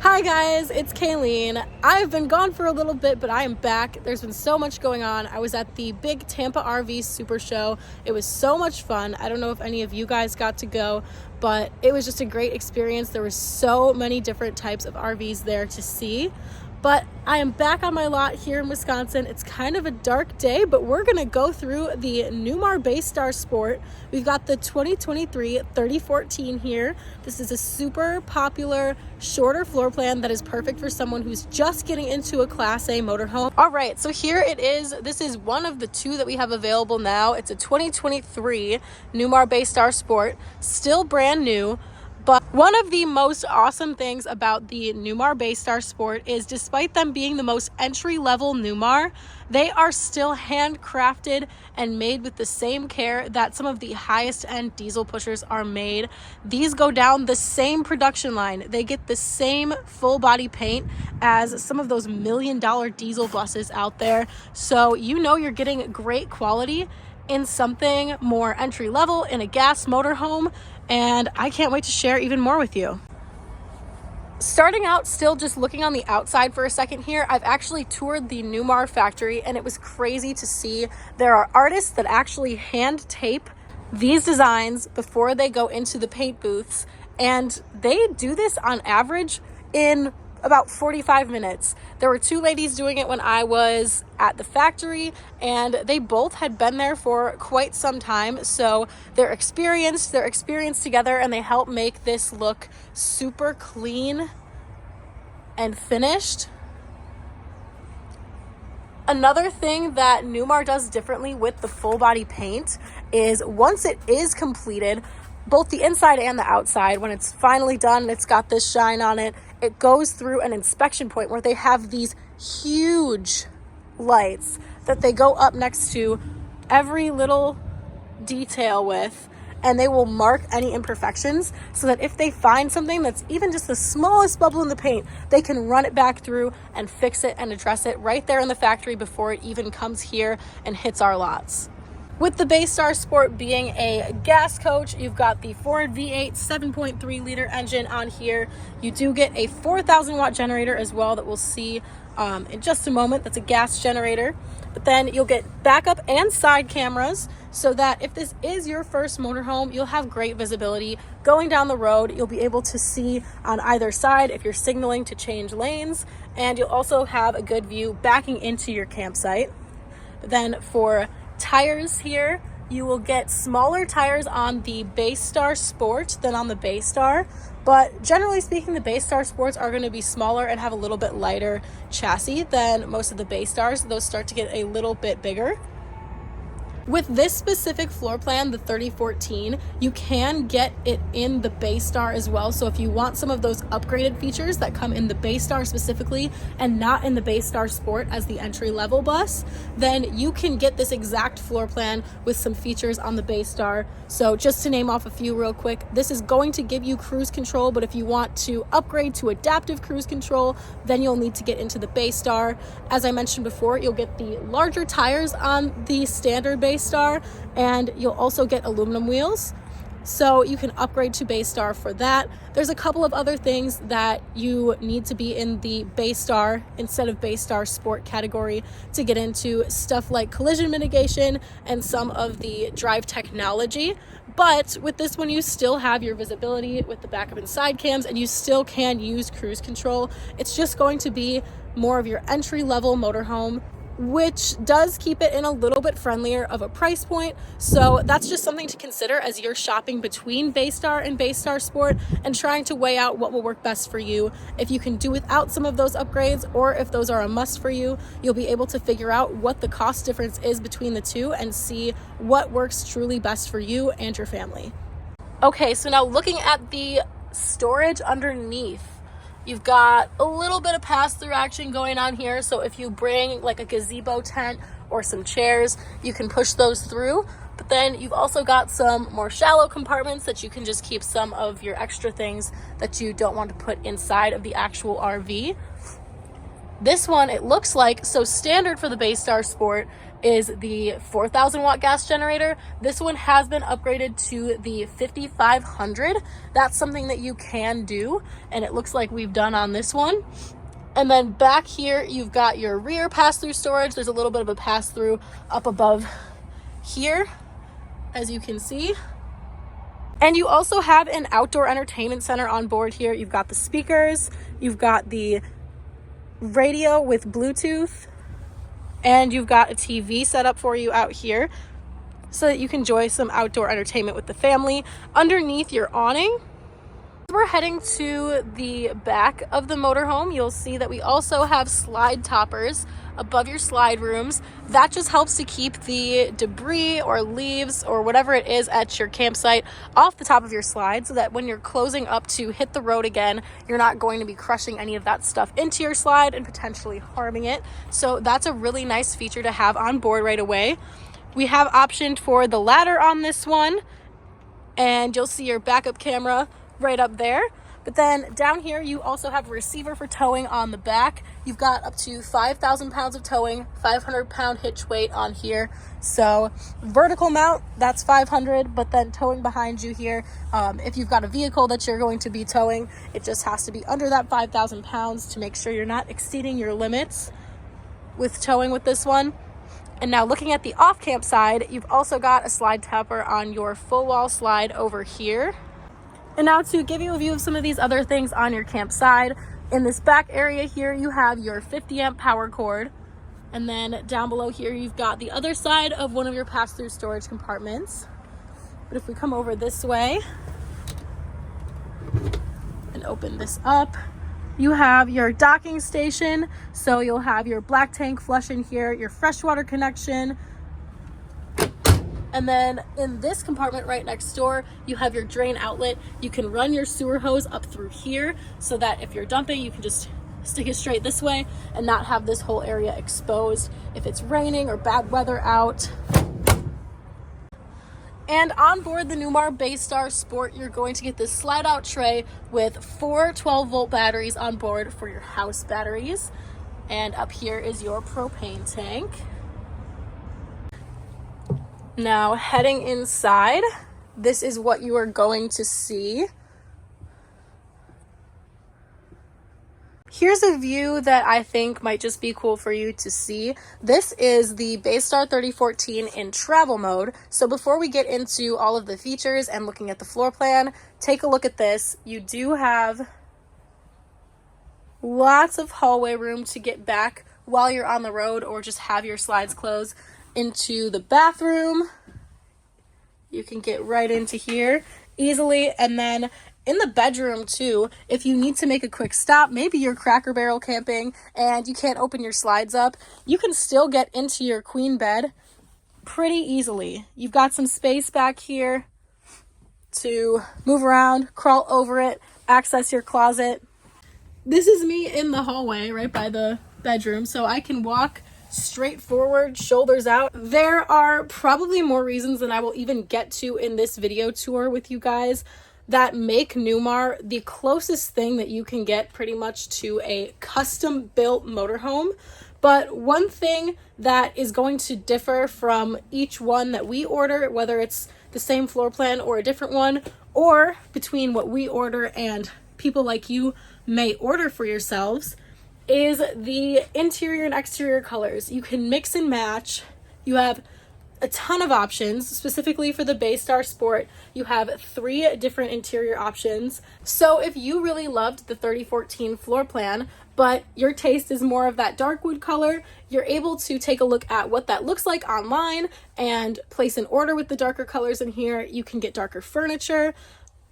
Hi guys, it's Kayleen. I've been gone for a little bit, but I am back. There's been so much going on. I was at the big Tampa RV Super Show. It was so much fun. I don't know if any of you guys got to go, but it was just a great experience. There were so many different types of RVs there to see. But I am back on my lot here in Wisconsin. It's kind of a dark day, but we're gonna go through the Newmar Bay Star Sport. We've got the 2023 3014 here. This is a super popular, shorter floor plan that is perfect for someone who's just getting into a Class A motorhome. All right, so here it is. This is one of the two that we have available now. It's a 2023 Newmar Bay Star Sport, still brand new. But one of the most awesome things about the Newmar Bay Star Sport is despite them being the most entry-level Newmar, they are still handcrafted and made with the same care that some of the highest-end diesel pushers are made. These go down the same production line. They get the same full-body paint as some of those million-dollar diesel buses out there. So you know you're getting great quality in something more entry-level in a gas motorhome, and I can't wait to share even more with you. Starting out, still just looking on the outside for a second here, I've actually toured the Newmar factory, and it was crazy to see. There are artists that actually hand tape these designs before they go into the paint booths, and they do this on average in about 45 minutes. There were two ladies doing it when I was at the factory, and they both had been there for quite some time. So they're experienced together, and they help make this look super clean and finished. Another thing that Newmar does differently with the full body paint is once it is completed, both the inside and the outside, when it's finally done and it's got this shine on it, it goes through an inspection point where they have these huge lights that they go up next to every little detail with, and they will mark any imperfections so that if they find something that's even just the smallest bubble in the paint, they can run it back through and fix it and address it right there in the factory before it even comes here and hits our lots. With the Bay Star Sport being a gas coach, you've got the Ford V8 7.3 liter engine on here. You do get a 4,000 watt generator as well that we'll see in just a moment. That's a gas generator. But then you'll get backup and side cameras so that if this is your first motorhome, you'll have great visibility. Going down the road, you'll be able to see on either side if you're signaling to change lanes, and you'll also have a good view backing into your campsite. Then for tires here, you will get smaller tires on the Bay Star Sport than on the Bay Star, but generally speaking, the Bay Star Sports are going to be smaller and have a little bit lighter chassis than most of the Bay Stars. Those start to get a little bit bigger. With this specific floor plan, the 3014, you can get it in the Bay Star as well. So if you want some of those upgraded features that come in the Bay Star specifically and not in the Bay Star Sport as the entry-level bus, then you can get this exact floor plan with some features on the Bay Star. So just to name off a few real quick, this is going to give you cruise control, but if you want to upgrade to adaptive cruise control, then you'll need to get into the Bay Star. As I mentioned before, you'll get the larger tires on the standard Bay Star, and you'll also get aluminum wheels, so you can upgrade to Bay Star for that. There's a couple of other things that you need to be in the Bay Star instead of Bay Star Sport category to get into, stuff like collision mitigation and some of the drive technology. But with this one, you still have your visibility with the backup and side cams, and you still can use cruise control. It's just going to be more of your entry-level motorhome, which does keep it in a little bit friendlier of a price point. So that's just something to consider as you're shopping between Bay Star and Bay Star Sport and trying to weigh out what will work best for you. If you can do without some of those upgrades, or if those are a must for you, you'll be able to figure out what the cost difference is between the two and see what works truly best for you and your family. Okay, so now looking at the storage underneath, you've got a little bit of pass-through action going on here. So if you bring like a gazebo tent or some chairs, you can push those through. But then you've also got some more shallow compartments that you can just keep some of your extra things that you don't want to put inside of the actual RV. This one, it looks like, so standard for the Bay Star Sport is the 4,000 watt gas generator. This one has been upgraded to the 5,500. That's something that you can do, and it looks like we've done on this one. And then back here, you've got your rear pass-through storage. There's a little bit of a pass-through up above here, as you can see. And you also have an outdoor entertainment center on board here. You've got the speakers, you've got the radio with Bluetooth, and you've got a TV set up for you out here so that you can enjoy some outdoor entertainment with the family. Underneath your awning, we're heading to the back of the motorhome. You'll see that we also have slide toppers above your slide rooms. That just helps to keep the debris or leaves or whatever it is at your campsite off the top of your slide, so that when you're closing up to hit the road again, you're not going to be crushing any of that stuff into your slide and potentially harming it. So that's a really nice feature to have on board right away. We have optioned for the ladder on this one, and you'll see your backup camera right up there. But then down here, you also have a receiver for towing on the back. You've got up to 5,000 pounds of towing, 500 pound hitch weight on here. So vertical mount, that's 500, but then towing behind you here, if you've got a vehicle that you're going to be towing, it just has to be under that 5,000 pounds to make sure you're not exceeding your limits with towing with this one. And now looking at the off-camp side, you've also got a slide topper on your full wall slide over here. And now to give you a view of some of these other things on your camp side, in this back area here, you have your 50 amp power cord. And then down below here, you've got the other side of one of your pass-through storage compartments. But if we come over this way and open this up, you have your docking station. So you'll have your black tank flush in here, your freshwater connection. And then in this compartment right next door, you have your drain outlet. You can run your sewer hose up through here so that if you're dumping, you can just stick it straight this way and not have this whole area exposed if it's raining or bad weather out. And on board the Newmar Bay Star Sport, you're going to get this slide out tray with 4 12-volt batteries on board for your house batteries. And up here is your propane tank. Now heading inside, this is what you are going to see. Here's a view that I think might just be cool for you to see. This is the Bay Star 3014 in travel mode. So before we get into all of the features and looking at the floor plan, take a look at this. You do have lots of hallway room to get back while you're on the road or just have your slides close into the bathroom. You can get right into here easily. And then in the bedroom too, if you need to make a quick stop, maybe you're Cracker Barrel camping and you can't open your slides up, you can still get into your queen bed pretty easily. You've got some space back here to move around, crawl over it, access your closet. This is me in the hallway right by the bedroom, so I can walk straight forward, shoulders out. There are probably more reasons than I will even get to in this video tour with you guys that make Newmar the closest thing that you can get pretty much to a custom built motorhome. But one thing that is going to differ from each one that we order, whether it's the same floor plan or a different one, or between what we order and people like you may order for yourselves, is the interior and exterior colors. You can mix and match. You have a ton of options. Specifically for the Bay Star Sport, you have 3 different interior options. So if you really loved the 3014 floor plan, but your taste is more of that dark wood color, you're able to take a look at what that looks like online and place an order with the darker colors in here. You can get darker furniture.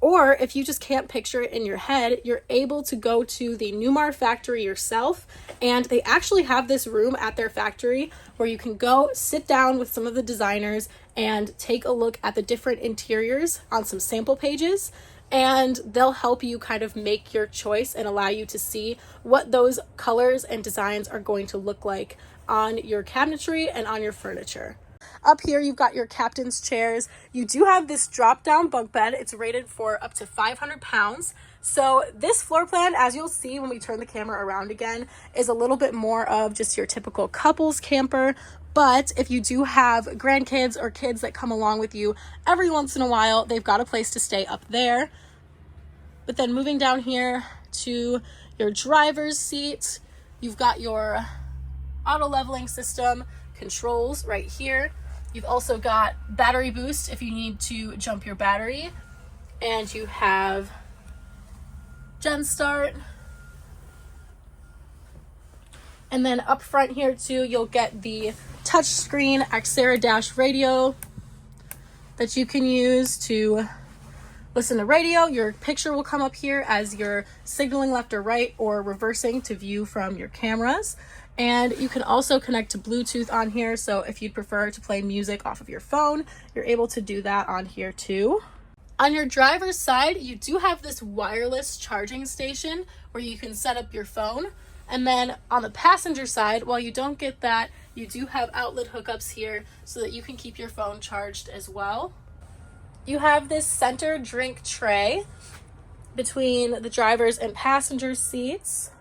Or if you just can't picture it in your head, you're able to go to the Newmar factory yourself, and they actually have this room at their factory where you can go sit down with some of the designers and take a look at the different interiors on some sample pages, and they'll help you kind of make your choice and allow you to see what those colors and designs are going to look like on your cabinetry and on your furniture. Up here, you've got your captain's chairs. You do have this drop-down bunk bed. It's rated for up to 500 pounds. So this floor plan, as you'll see when we turn the camera around again, is a little bit more of just your typical couples camper. But if you do have grandkids or kids that come along with you every once in a while, they've got a place to stay up there. But then moving down here to your driver's seat, you've got your auto leveling system controls right here. You've also got battery boost if you need to jump your battery. And you have Gen Start. And then up front here too, you'll get the touchscreen Xera Dash radio that you can use to listen to radio. Your picture will come up here as you're signaling left or right or reversing to view from your cameras. And you can also connect to Bluetooth on here. So if you'd prefer to play music off of your phone, you're able to do that on here too. On your driver's side, you do have this wireless charging station where you can set up your phone. And then on the passenger side, while you don't get that, you do have outlet hookups here so that you can keep your phone charged as well. You have this center drink tray between the driver's and passenger seats.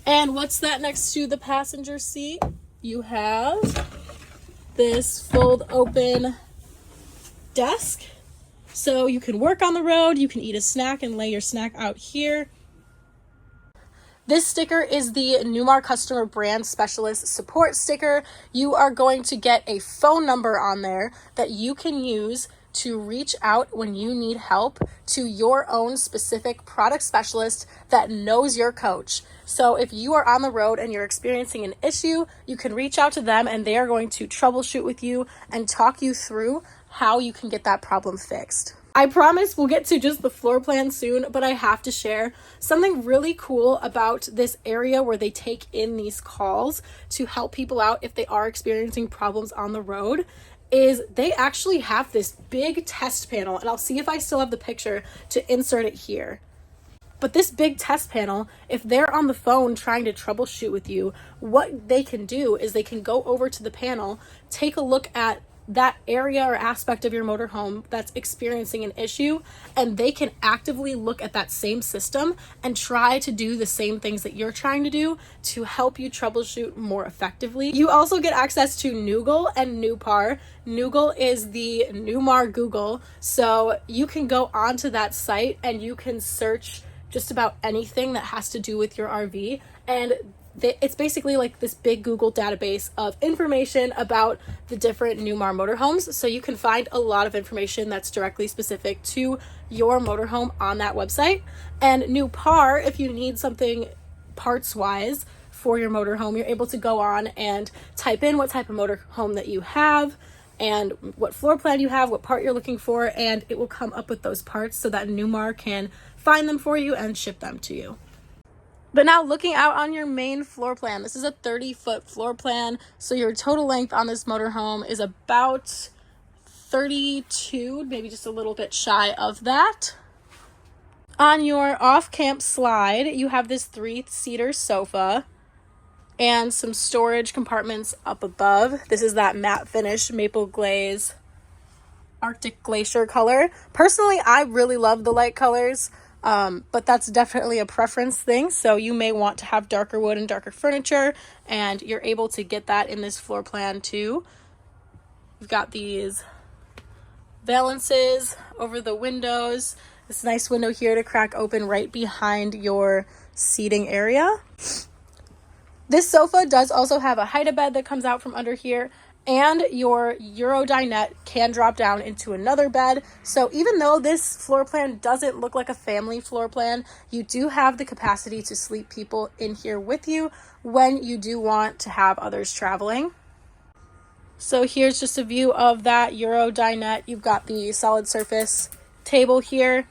And what's that next to the passenger seat? You have this fold open desk. So you can work on the road, you can eat a snack and lay your snack out here. This sticker is the Newmar Customer Brand Specialist Support sticker. You are going to get a phone number on there that you can use to reach out when you need help to your own specific product specialist that knows your coach. So if you are on the road and you're experiencing an issue, you can reach out to them and they are going to troubleshoot with you and talk you through how you can get that problem fixed. I promise we'll get to just the floor plan soon, but I have to share something really cool about this area where they take in these calls to help people out if they are experiencing problems on the road. Is they actually have this big test panel, and I'll see if I still have the picture to insert it here. But this big test panel, if they're on the phone trying to troubleshoot with you, what they can do is they can go over to the panel, take a look at that area or aspect of your motorhome that's experiencing an issue, and they can actively look at that same system and try to do the same things that you're trying to do to help you troubleshoot more effectively. You also get access to Newgle and Newpar. Newgle is the Newmar Google, so you can go onto that site and you can search just about anything that has to do with your RV, and it's basically like this big Google database of information about the different Newmar motorhomes. So you can find a lot of information that's directly specific to your motorhome on that website. And Newpar, if you need something parts wise for your motorhome, you're able to go on and type in what type of motorhome that you have and what floor plan you have, what part you're looking for, and it will come up with those parts so that Newmar can find them for you and ship them to you. But now looking out on your main floor plan, this is a 30-foot floor plan. So your total length on this motorhome is about 32, maybe just a little bit shy of that. On your off-camp slide, you have this 3-seater sofa and some storage compartments up above. This is that matte finish maple glaze Arctic Glacier color. Personally, I really love the light colors. But that's definitely a preference thing. So you may want to have darker wood and darker furniture, and you're able to get that in this floor plan too. We've got these valances over the windows. This nice window here to crack open right behind your seating area. This sofa does also have a hide-a-bed that comes out from under here, and your Euro dinette can drop down into another bed. So even though this floor plan doesn't look like a family floor plan, you do have the capacity to sleep people in here with you when you do want to have others traveling. So here's just a view of that Euro dinette. You've got the solid surface table here,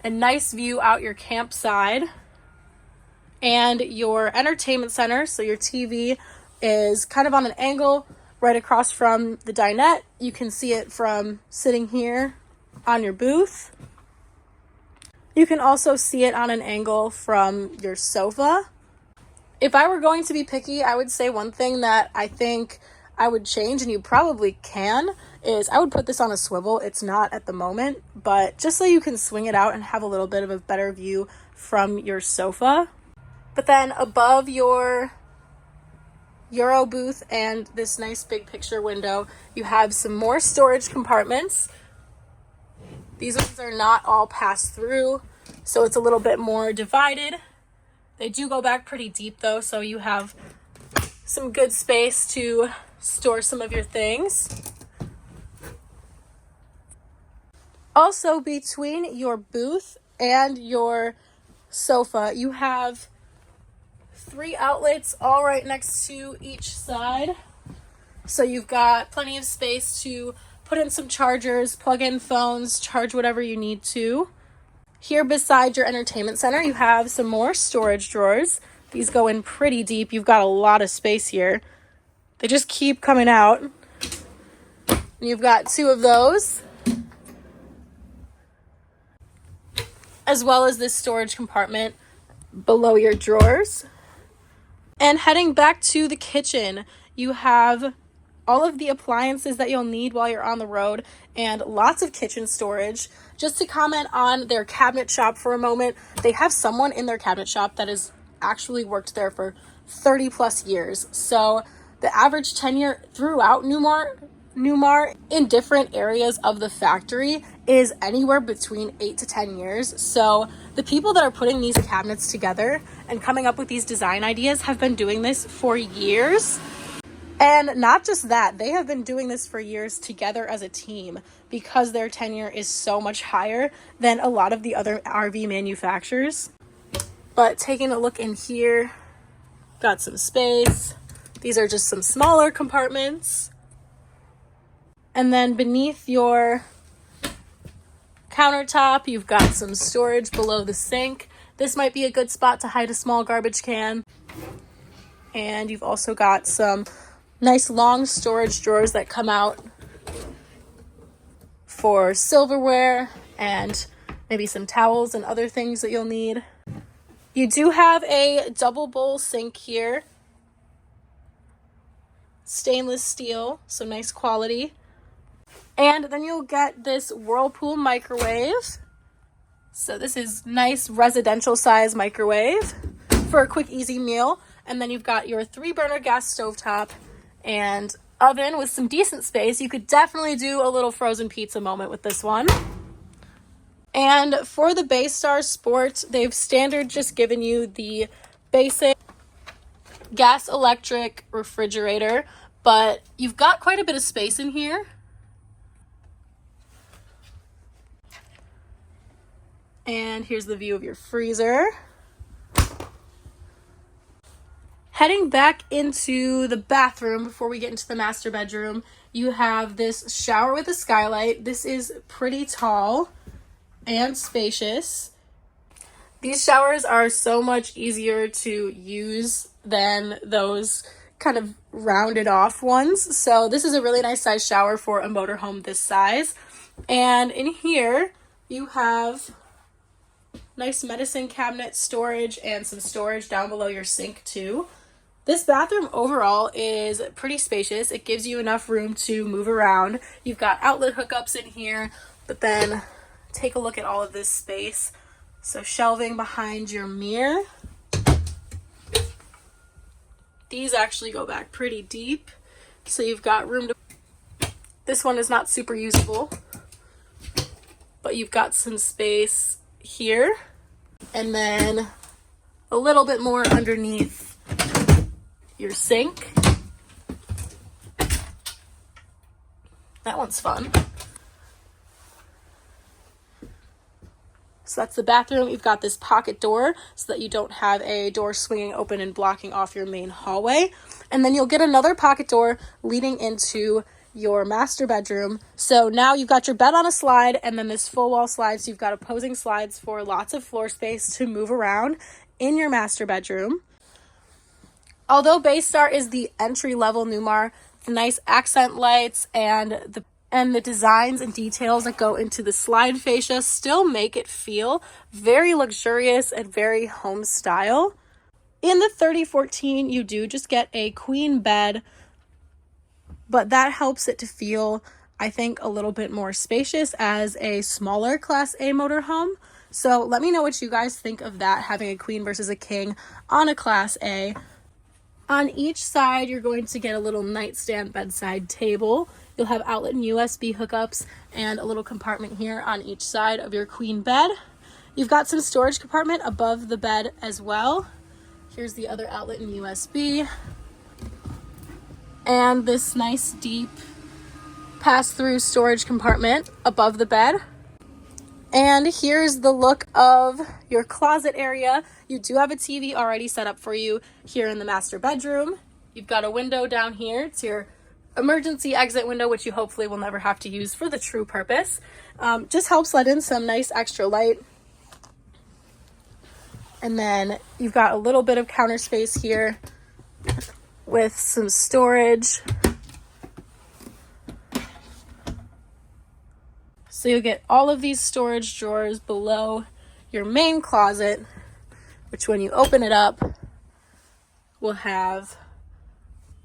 a nice view out your campsite, and your entertainment center. So your TV is kind of on an angle right across from the dinette. You can see it from sitting here on your booth. You can also see it on an angle from your sofa. If I were going to be picky, I would say one thing that I think I would change, and you probably can, is I would put this on a swivel. It's not at the moment, but just so you can swing it out and have a little bit of a better view from your sofa. But then above your Euro booth and this nice big picture window, you have some more storage compartments. These ones are not all passed through, so it's a little bit more divided. They do go back pretty deep though, so you have some good space to store some of your things. Also, between your booth and your sofa, you have 3 outlets all right next to each side. So you've got plenty of space to put in some chargers, plug in phones, charge whatever you need to. Here beside your entertainment center, you have some more storage drawers. These go in pretty deep. You've got a lot of space here. They just keep coming out. And you've got 2 of those, as well as this storage compartment below your drawers. And heading back to the kitchen, you have all of the appliances that you'll need while you're on the road and lots of kitchen storage. Just to comment on their cabinet shop for a moment, they have someone in their cabinet shop that has actually worked there for 30 plus years. So the average tenure throughout Newmar in different areas of the factory is anywhere between 8 to 10 years. So the people that are putting these cabinets together and coming up with these design ideas have been doing this for years. And not just that, they have been doing this for years together as a team because their tenure is so much higher than a lot of the other RV manufacturers. But taking a look in here, got some space. These are just some smaller compartments. And then beneath your countertop, you've got some storage below the sink. This might be a good spot to hide a small garbage can. And you've also got some nice long storage drawers that come out for silverware and maybe some towels and other things that you'll need. You do have a double bowl sink here. Stainless steel, so nice quality. And then you'll get this Whirlpool microwave. So this is nice residential size microwave for a quick, easy meal. And then you've got your 3-burner gas stovetop and oven with some decent space. You could definitely do a little frozen pizza moment with this one. And for the Bay Star Sport, they've standard just given you the basic gas electric refrigerator, but you've got quite a bit of space in here. And here's the view of your freezer. Heading back into the bathroom before we get into the master bedroom, you have this shower with a skylight. This is pretty tall and spacious. These showers are so much easier to use than those kind of rounded off ones. So this is a really nice size shower for a motorhome this size. And in here, you have nice medicine cabinet storage and some storage down below your sink too. This bathroom overall is pretty spacious. It gives you enough room to move around. You've got outlet hookups in here, but then take a look at all of this space. So shelving behind your mirror. These actually go back pretty deep, so you've got room to... This one is not super usable, but you've got some space here. And then a little bit more underneath your sink. That one's fun. So that's the bathroom. You've got this pocket door so that you don't have a door swinging open and blocking off your main hallway. And then you'll get another pocket door leading into your master bedroom. So now you've got your bed on a slide and then this full wall slide. So you've got opposing slides for lots of floor space to move around in your master bedroom. Although Bay Star is the entry-level Newmar, the nice accent lights and the designs and details that go into the slide fascia still make it feel very luxurious and very home style. In the 3014, you do just get a queen bed, but that helps it to feel I think, a little bit more spacious as a smaller Class A motorhome. So let me know what you guys think of that, having a queen versus a king on a Class A. On each side, you're going to get a little nightstand bedside table. You'll have outlet and USB hookups and a little compartment here on each side of your queen bed. You've got some storage compartment above the bed as well. Here's the other outlet and USB. And this nice deep pass-through storage compartment above the bed. And here's the look of your closet area. You do have a TV already set up for you here in the master bedroom. You've got a window down here. It's your emergency exit window, which you hopefully will never have to use for the true purpose. Just helps let in some nice extra light. And then you've got a little bit of counter space here with some storage. So you'll get all of these storage drawers below your main closet, which when you open it up, will have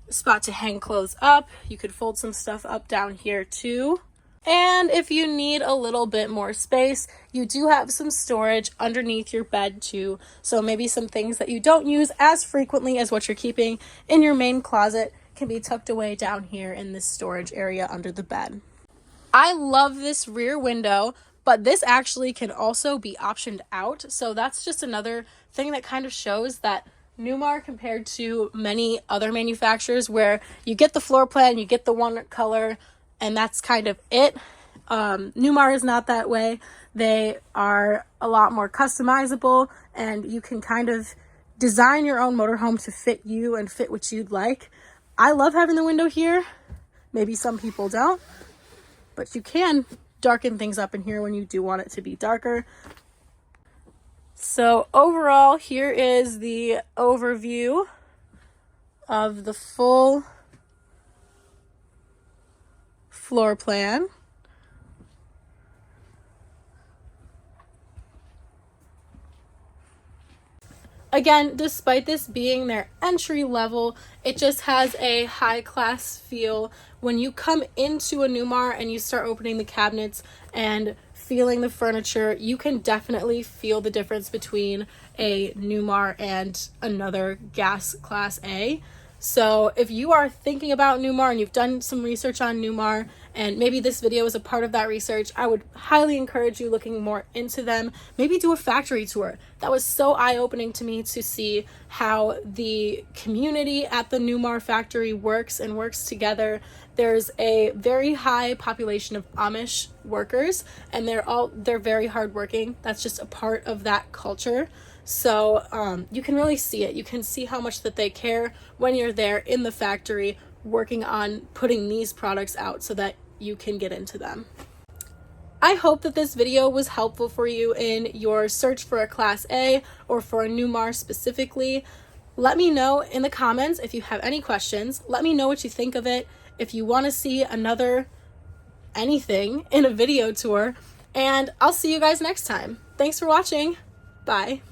a spot to hang clothes up. You could fold some stuff up down here too. And if you need a little bit more space, you do have some storage underneath your bed too. So maybe some things that you don't use as frequently as what you're keeping in your main closet can be tucked away down here in this storage area under the bed. I love this rear window, but this actually can also be optioned out. So that's just another thing that kind of shows that Newmar, compared to many other manufacturers where you get the floor plan, you get the one color, and that's kind of it. Newmar is not that way. They are a lot more customizable, and you can kind of design your own motorhome to fit you and fit what you'd like. I love having the window here. Maybe some people don't, but you can darken things up in here when you do want it to be darker. So overall, here is the overview of the full floor plan. Again, despite this being their entry level, it just has a high class feel. When you come into a Newmar and you start opening the cabinets and feeling the furniture, you can definitely feel the difference between a Newmar and another gas Class A. So if you are thinking about Newmar and you've done some research on Newmar, and maybe this video is a part of that research, I would highly encourage you looking more into them. Maybe do a factory tour. That was so eye-opening to me to see how the community at the Newmar factory works and works together. There's a very high population of Amish workers, and they're very hardworking. That's just a part of that culture. So you can really see it. You can see how much that they care when you're there in the factory working on putting these products out so that you can get into them. I hope that this video was helpful for you in your search for a Class A or for a Newmar specifically. Let me know in the comments if you have any questions. Let me know what you think of it. If you want to see anything in a video tour, and I'll see you guys next time. Thanks for watching. Bye.